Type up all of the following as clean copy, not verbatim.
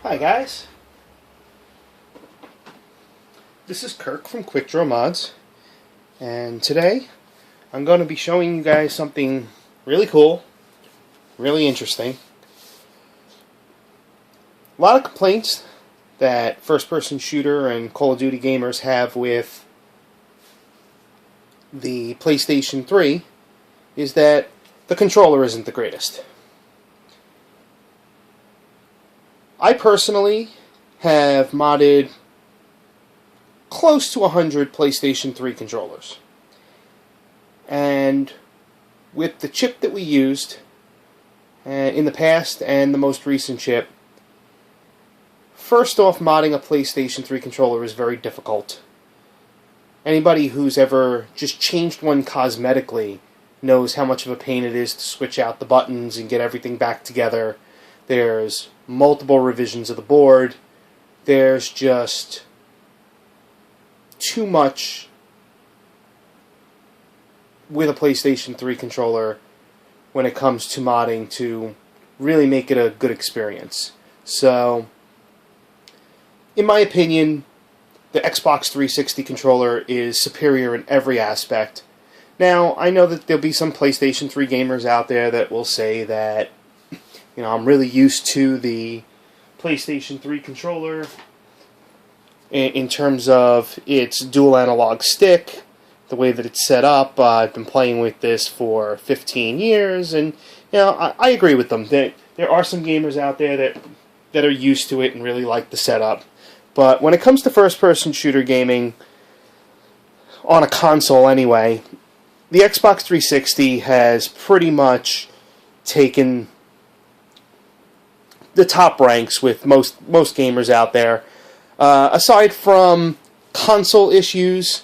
Hi guys, this is Kirk from Quick Draw Mods, and today I'm going to be showing you guys something really cool, really interesting. A lot of complaints that first-person shooter and Call of Duty gamers have with the PlayStation 3 is that the controller isn't the greatest. I personally have modded close to 100 PlayStation 3 controllers. And with the chip that we used in the past and the most recent chip, first off, modding a PlayStation 3 controller is very difficult. Anybody who's ever just changed one cosmetically knows how much of a pain it is to switch out the buttons and get everything back together. There's multiple revisions of the board. There's just too much with a PlayStation 3 controller when it comes to modding to really make it a good experience. So, in my opinion, the Xbox 360 controller is superior in every aspect. Now, I know that there'll be some PlayStation 3 gamers out there that will say that, you know, I'm really used to the PlayStation 3 controller in terms of its dual analog stick, the way that it's set up. I've been playing with this for 15 years, and you know, I agree with them. There are some gamers out there that are used to it and really like the setup. But when it comes to first-person shooter gaming, on a console anyway, the Xbox 360 has pretty much taken the top ranks with most gamers out there. Aside from console issues,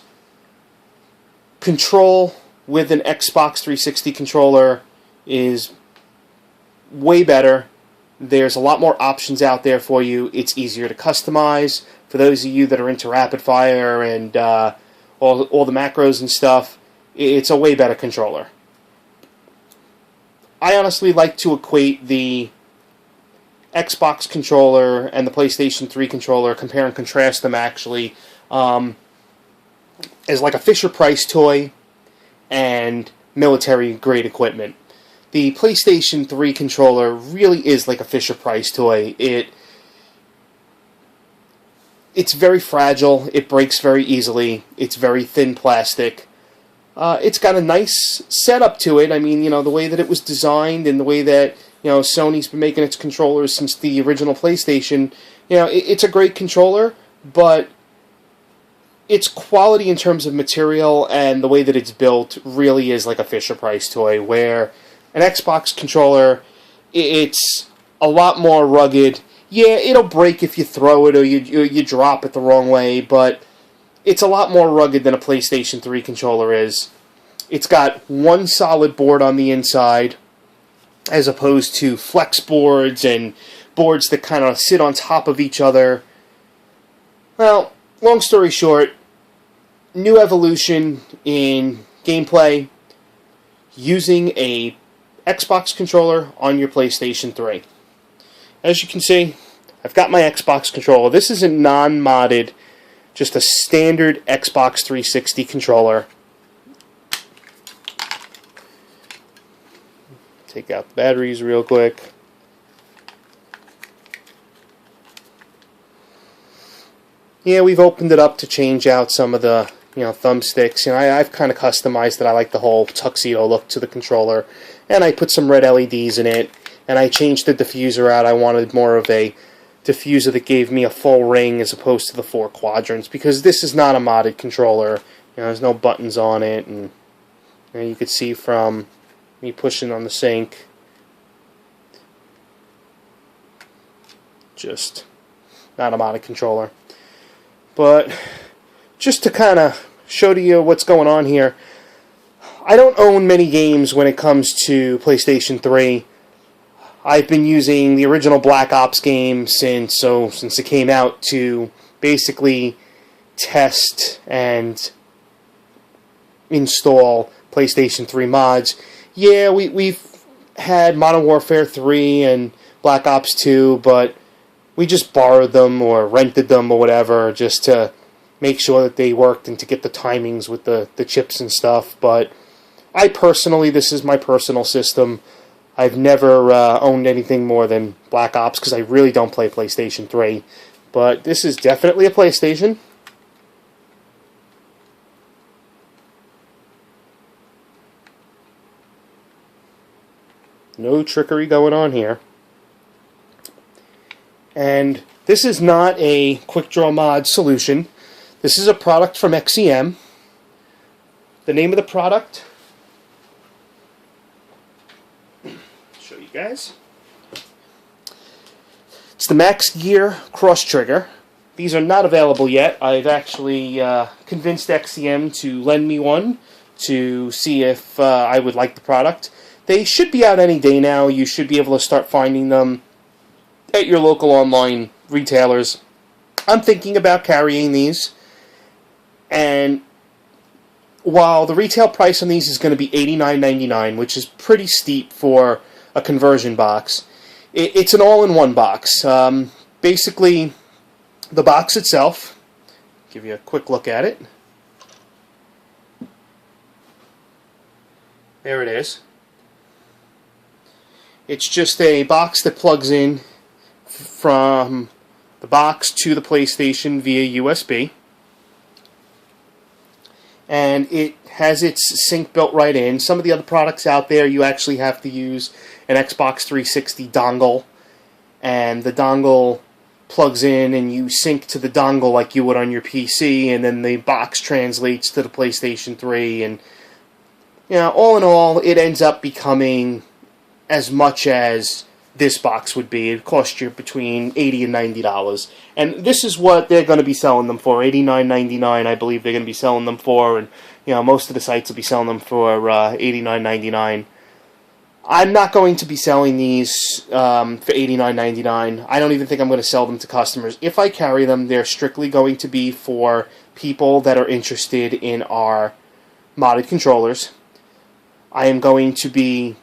control with an Xbox 360 controller is way better. There's a lot more options out there for you. It's easier to customize. For those of you that are into rapid fire and all the macros and stuff, it's a way better controller. I honestly like to equate the Xbox controller and the PlayStation 3 controller, compare and contrast them actually, as like a Fisher-Price toy and military-grade equipment. The PlayStation 3 controller really is like a Fisher-Price toy. It's very fragile, it breaks very easily, it's very thin plastic. It's got a nice setup to it. I mean, you know, the way that it was designed and the way that, you know, Sony's been making its controllers since the original PlayStation, you know, it's a great controller, but its quality in terms of material and the way that it's built really is like a Fisher-Price toy, where an Xbox controller, it's a lot more rugged. Yeah, it'll break if you throw it or you drop it the wrong way, but it's a lot more rugged than a PlayStation 3 controller is. It's got one solid board on the inside, as opposed to flex boards and boards that kind of sit on top of each other. Well, long story short, new evolution in gameplay using a Xbox controller on your PlayStation 3. As you can see, I've got my Xbox controller. This is a non-modded, just a standard Xbox 360 controller. Take out the batteries real quick. Yeah, we've opened it up to change out some of the, you know, thumbsticks. You know, I've kind of customized it. I like the whole tuxedo look to the controller, and I put some red LEDs in it, and I changed the diffuser out. I wanted more of a diffuser that gave me a full ring as opposed to the 4 quadrants, because this is not a modded controller. You know, there's no buttons on it, and you know, you could see from me pushing on the sync, just not a modded controller. But just to kind of show to you what's going on here, I don't own many games when it comes to PlayStation 3. I've been using the original Black Ops game since it came out to basically test and install PlayStation 3 mods. Yeah, we've had Modern Warfare 3 and Black Ops 2, but We just borrowed them or rented them or whatever just to make sure that they worked and to get the timings with the chips and stuff. But I personally, this is my personal system. I've never owned anything more than Black Ops because I really don't play PlayStation 3. But this is definitely a PlayStation. No trickery going on here. And this is not a quick draw mod solution. This is a product from XCM. The name of the product, show you guys. It's the Maxgear cross trigger. These are not available yet. I've actually convinced XCM to lend me one to see if I would like the product. They should be out any day now. You should be able to start finding them at your local online retailers. I'm thinking about carrying these. And while the retail price on these is going to be $89.99, which is pretty steep for a conversion box, it's an all-in-one box. Basically, the box itself, give you a quick look at it. There it is. It's just a box that plugs in from the box to the PlayStation via USB. And it has its sync built right in. Some of the other products out there, you actually have to use an Xbox 360 dongle. And the dongle plugs in and you sync to the dongle like you would on your PC. And then the box translates to the PlayStation 3. And, you know, all in all, it ends up becoming as much as this box would be. It costs you between $80 and $90. And this is what they're going to be selling them for, $89.99 I believe they're going to be selling them for. And, you know, most of the sites will be selling them for $89.99. I'm not going to be selling these for $89.99. I don't even think I'm going to sell them to customers. If I carry them, they're strictly going to be for people that are interested in our modded controllers. I am going to be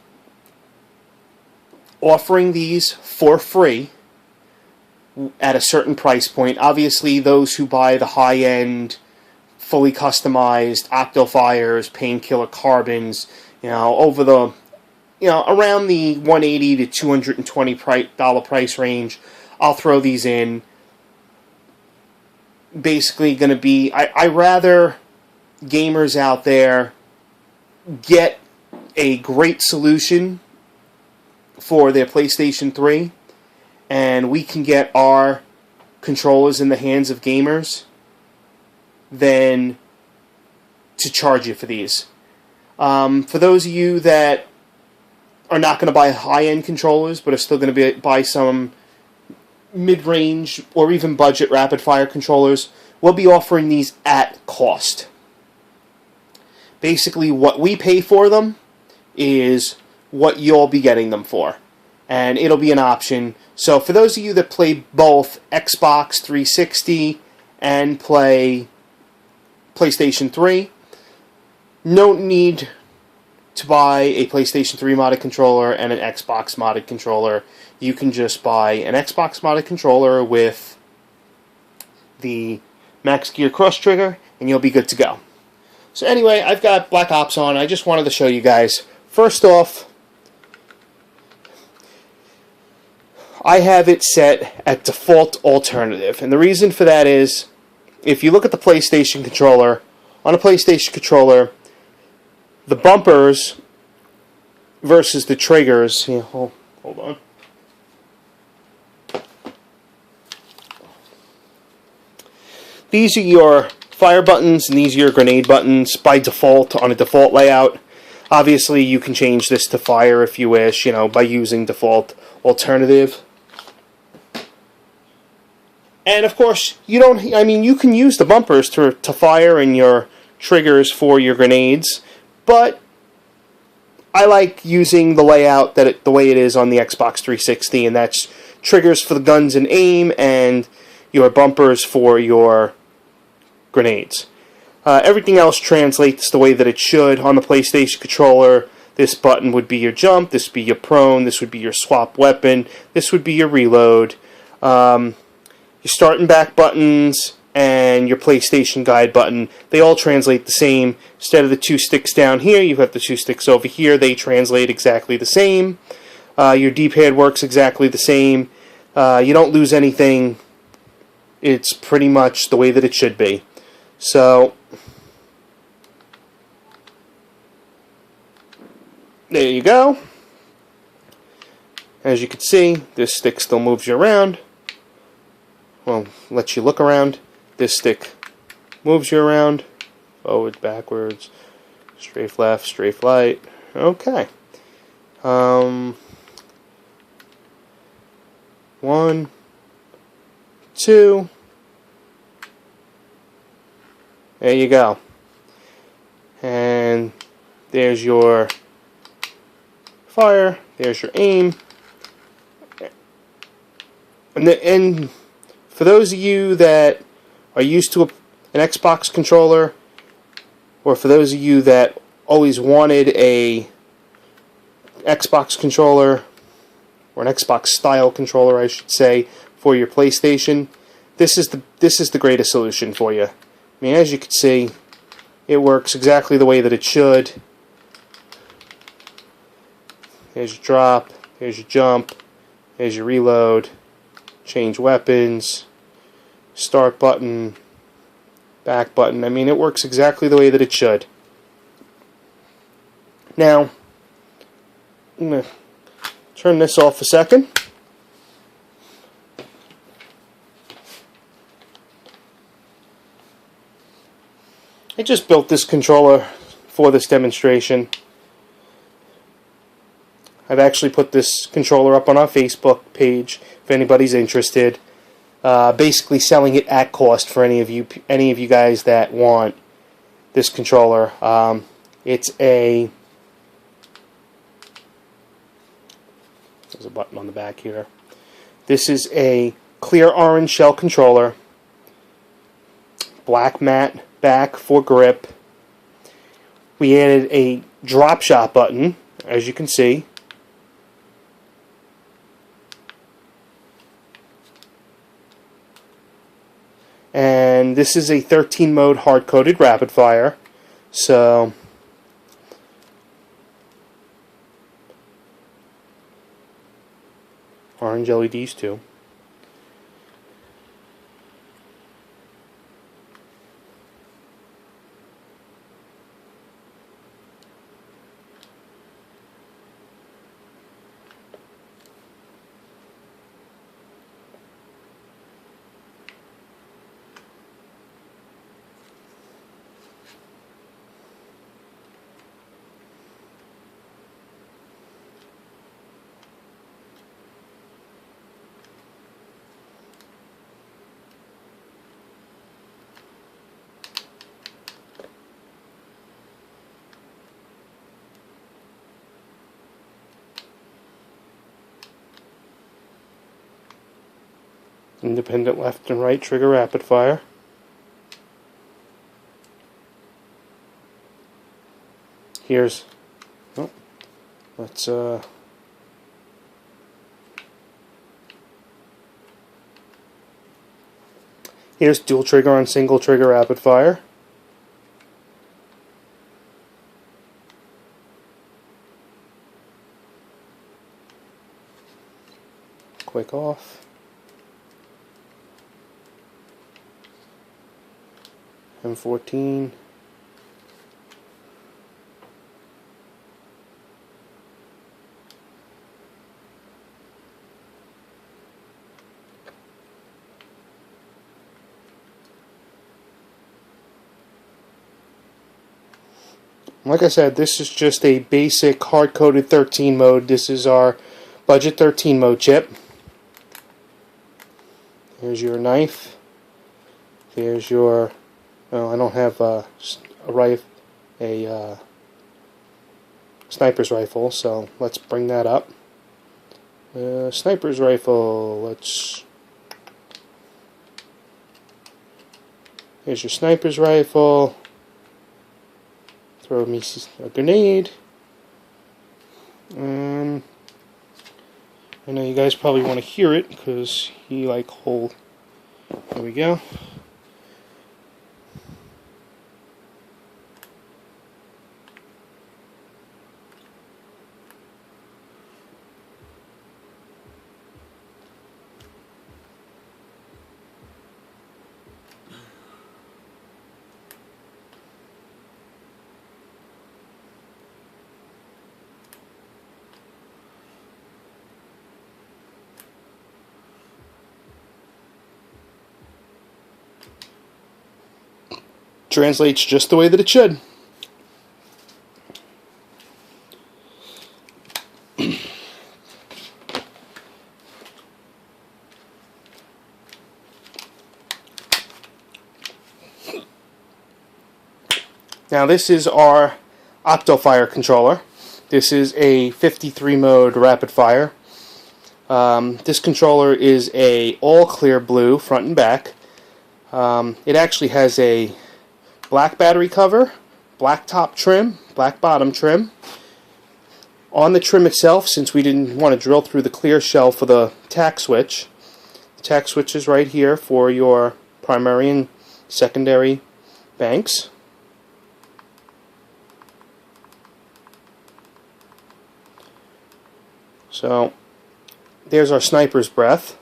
offering these for free at a certain price point. Obviously, those who buy the high-end, fully customized Octofires, Painkiller Carbons, you know, around the $180 to $220 price range, I'll throw these in. Basically, going to be, I rather gamers out there get a great solution for their PlayStation 3, and we can get our controllers in the hands of gamers, than to charge you for these. For those of you that are not going to buy high-end controllers, but are still going to buy some mid-range or even budget rapid-fire controllers, we'll be offering these at cost. Basically, what we pay for them is what you'll be getting them for. And it'll be an option. So for those of you that play both Xbox 360 and play PlayStation 3, no need to buy a PlayStation 3 modded controller and an Xbox modded controller. You can just buy an Xbox modded controller with the Maxgear cross trigger and you'll be good to go. So anyway, I've got Black Ops on. I just wanted to show you guys. First off, I have it set at default alternative. And the reason for that is, if you look at the PlayStation controller, on a PlayStation controller, the bumpers versus the triggers, hold on. These are your fire buttons and these are your grenade buttons by default on a default layout. Obviously, you can change this to fire if you wish, by using default alternative. And of course, you can use the bumpers to fire and your triggers for your grenades, but I like using the layout the way it is on the Xbox 360, and that's triggers for the guns and aim and your bumpers for your grenades. Everything else translates the way that it should on the PlayStation controller. This button would be your jump, this would be your prone, this would be your swap weapon, this would be your reload. Your start and back buttons and your PlayStation guide button, they all translate the same. Instead of the two sticks down here, you've got the two sticks over here. They translate exactly the same. Your D-pad works exactly the same. You don't lose anything. It's pretty much the way that it should be. So, there you go. As you can see, this stick still moves you around. Well, lets you look around. This stick moves you around. Forward, backwards, strafe left, strafe right. Okay. 1, 2. There you go. And there's your fire. There's your aim. And for those of you that are used to an Xbox controller, or for those of you that always wanted a Xbox controller, or an Xbox style controller, I should say, for your PlayStation, this is the greatest solution for you. I mean, as you can see, it works exactly the way that it should. There's your drop, there's your jump, there's your reload, change weapons, start button, back button. I mean, it works exactly the way that it should. Now, I'm going to turn this off a second. I just built this controller for this demonstration. I've actually put this controller up on our Facebook page if anybody's interested. Basically selling it at cost for any of you guys that want this controller. It's a there's a button on the back here. This is a clear orange shell controller, black matte back for grip. We added a drop shot button, as you can see. And this is a 13 mode hard-coded rapid fire. So orange LEDs too. Independent left and right trigger rapid fire. Here's, oh, let's here's dual trigger on single trigger rapid fire. Quick off. M14. Like I said, this is just a basic hard-coded 13 mode. This is our budget 13 mode chip. There's your knife. There's your... Well, I don't have a sniper's rifle, so let's bring that up. Sniper's rifle. Here's your sniper's rifle. Throw me a grenade. I know you guys probably want to hear it because he like hold. There we go. Translates just the way that it should. Now this is our OctoFire controller. This is a 53 mode rapid fire. This controller is a all clear blue front and back. It actually has a black battery cover, black top trim, black bottom trim. On the trim itself, since we didn't want to drill through the clear shell for the tack switch, the tack switch is right here for your primary and secondary banks. So there's our sniper's breath.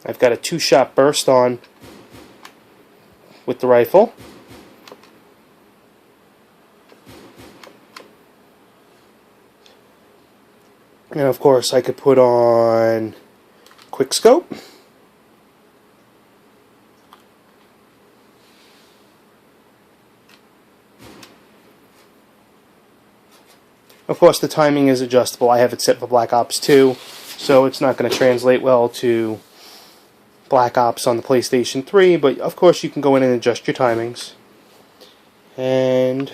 I've got a 2-shot burst on with the rifle. And of course I could put on quick scope. Of course the timing is adjustable. I have it set for Black Ops 2, so it's not going to translate well to Black Ops on the PlayStation 3, but of course you can go in and adjust your timings. And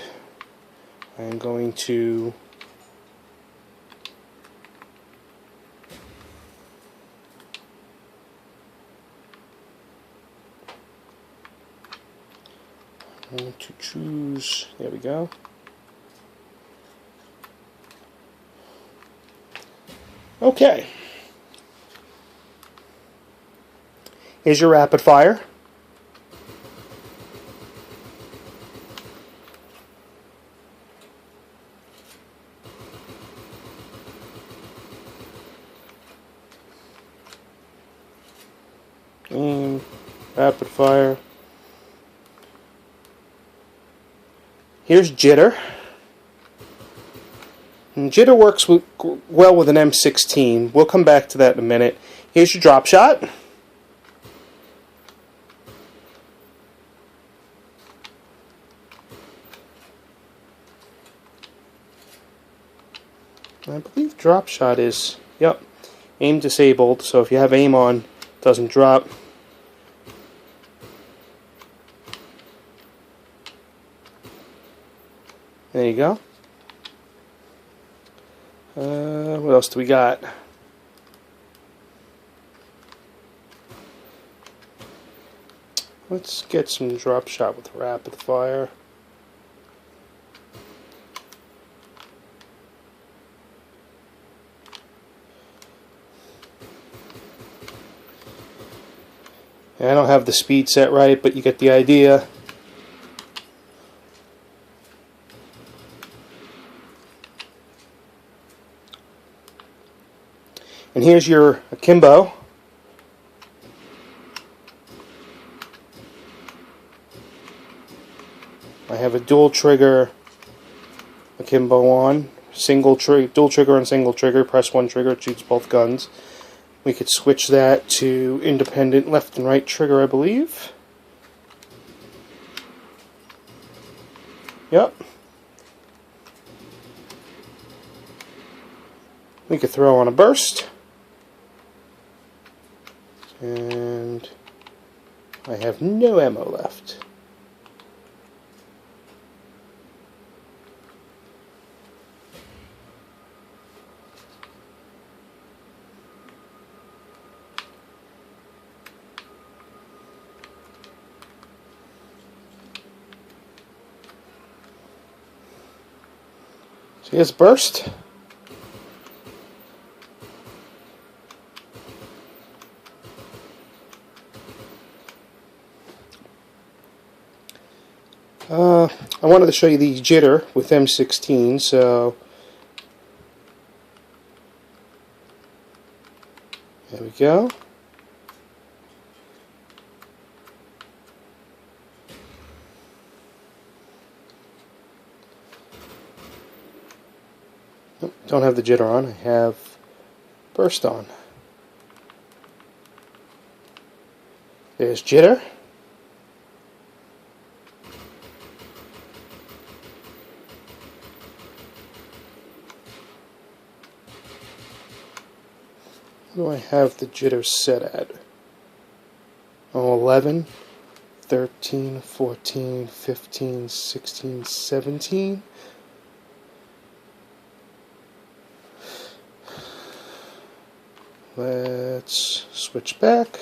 I'm going to choose, there we go. Okay. Here's your rapid fire. And rapid fire. Here's jitter. And jitter works well with an M16. We'll come back to that in a minute. Here's your drop shot. I believe drop shot is, yep, aim disabled, so if you have aim on, it doesn't drop. There you go. What else do we got? Let's get some drop shot with rapid fire. I don't have the speed set right, but you get the idea. And here's your akimbo. I have a dual trigger akimbo on. Dual trigger and single trigger. Press one trigger, it shoots both guns. We could switch that to independent left and right trigger, I believe. Yep. We could throw on a burst. And I have no ammo left. So here's burst. I wanted to show you the jitter with M16, so there we go. Nope, don't have the jitter on, I have burst on. There's jitter. What do I have the jitter set at? Oh, 11, 13, 14, 15, 16, 17. Let's switch back.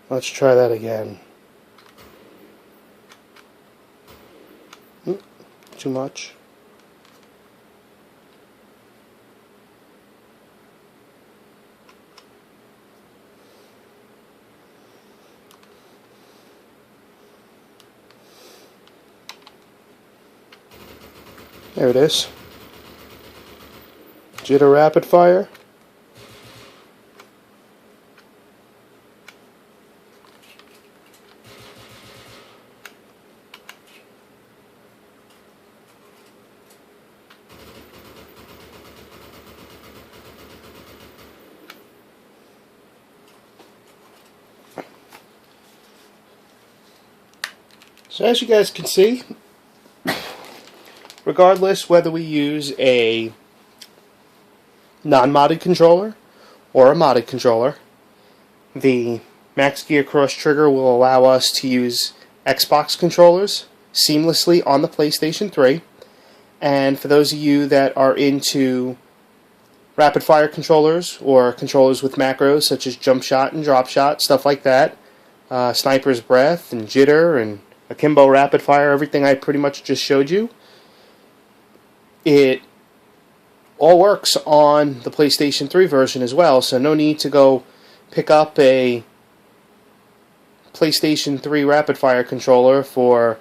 Let's try that again. Too much. There it is. Jitter rapid fire. So as you guys can see, regardless whether we use a non-modded controller or a modded controller, the Maxgear cross trigger will allow us to use Xbox controllers seamlessly on the PlayStation 3. And for those of you that are into rapid fire controllers or controllers with macros such as jump shot and drop shot, stuff like that, sniper's breath and jitter and akimbo rapid fire, everything I pretty much just showed you, it all works on the PlayStation 3 version as well, so no need to go pick up a PlayStation 3 rapid fire controller for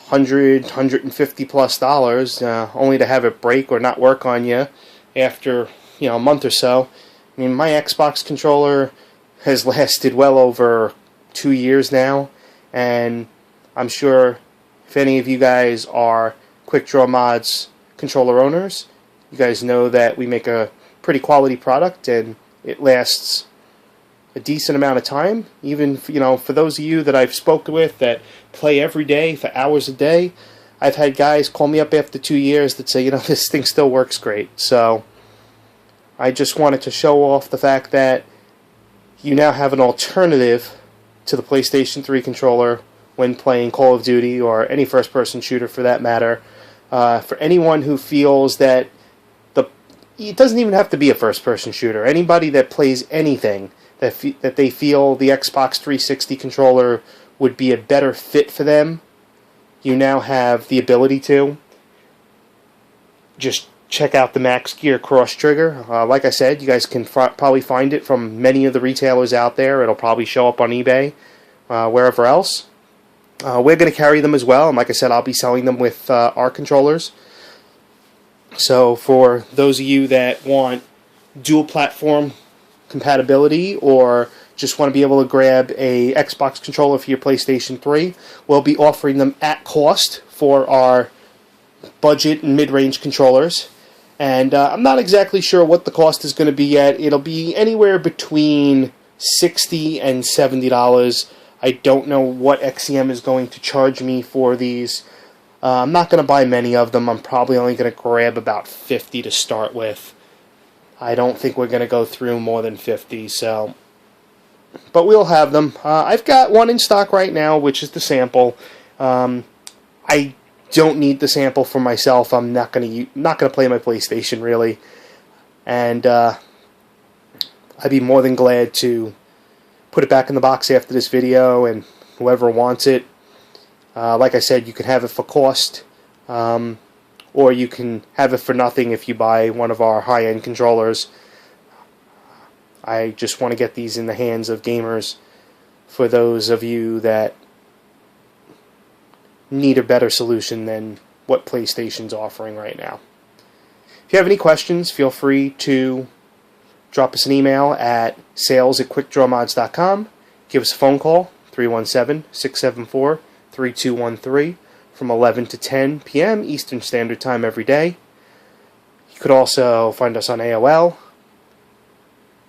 $150 plus, only to have it break or not work on you after a month or so. I mean, my Xbox controller has lasted well over 2 years now, and I'm sure if any of you guys are Quick Draw Mods controller owners, you guys know that we make a pretty quality product and it lasts a decent amount of time. Even for those of you that I've spoken with that play every day for hours a day, I've had guys call me up after 2 years that say, this thing still works great. So I just wanted to show off the fact that you now have an alternative to the PlayStation 3 controller when playing Call of Duty or any first-person shooter for that matter. For anyone who feels that it doesn't even have to be a first-person shooter. Anybody that plays anything that they feel the Xbox 360 controller would be a better fit for them, you now have the ability to. Just check out the Maxgear cross trigger. Like I said, you guys can probably find it from many of the retailers out there. It'll probably show up on eBay, wherever else. We're going to carry them as well, and like I said, I'll be selling them with our controllers. So for those of you that want dual platform compatibility or just want to be able to grab a Xbox controller for your PlayStation 3, we'll be offering them at cost for our budget and mid-range controllers. And I'm not exactly sure what the cost is going to be yet. It'll be anywhere between $60 and $70. I don't know what XCM is going to charge me for these. I'm not going to buy many of them. I'm probably only going to grab about 50 to start with. I don't think we're going to go through more than 50, so. But we'll have them. I've got one in stock right now, which is the sample. I don't need the sample for myself. I'm not going to play my PlayStation really, and I'd be more than glad to put it back in the box after this video, and whoever wants it, like I said, you can have it for cost, or or you can have it for nothing if you buy one of our high-end controllers. I just want to get these in the hands of gamers for those of you that need a better solution than what PlayStation's offering right now. If you have any questions, feel free to drop us an email at sales@quickdrawmods.com. Give us a phone call, 317-674-3213, from 11 to 10 p.m. Eastern Standard Time every day. You could also find us on AOL,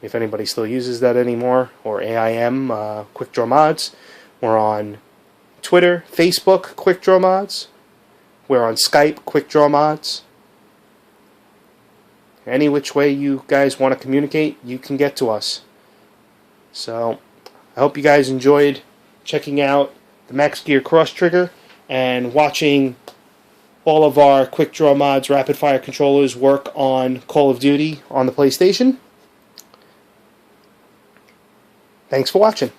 if anybody still uses that anymore, or AIM, Quick Draw Mods. We're on Twitter, Facebook, Quick Draw Mods. We're on Skype, Quick Draw Mods. Any which way you guys want to communicate, you can get to us. So, I hope you guys enjoyed checking out the Maxgear Cross Trigger and watching all of our Quick Draw Mods rapid fire controllers work on Call of Duty on the PlayStation. Thanks for watching.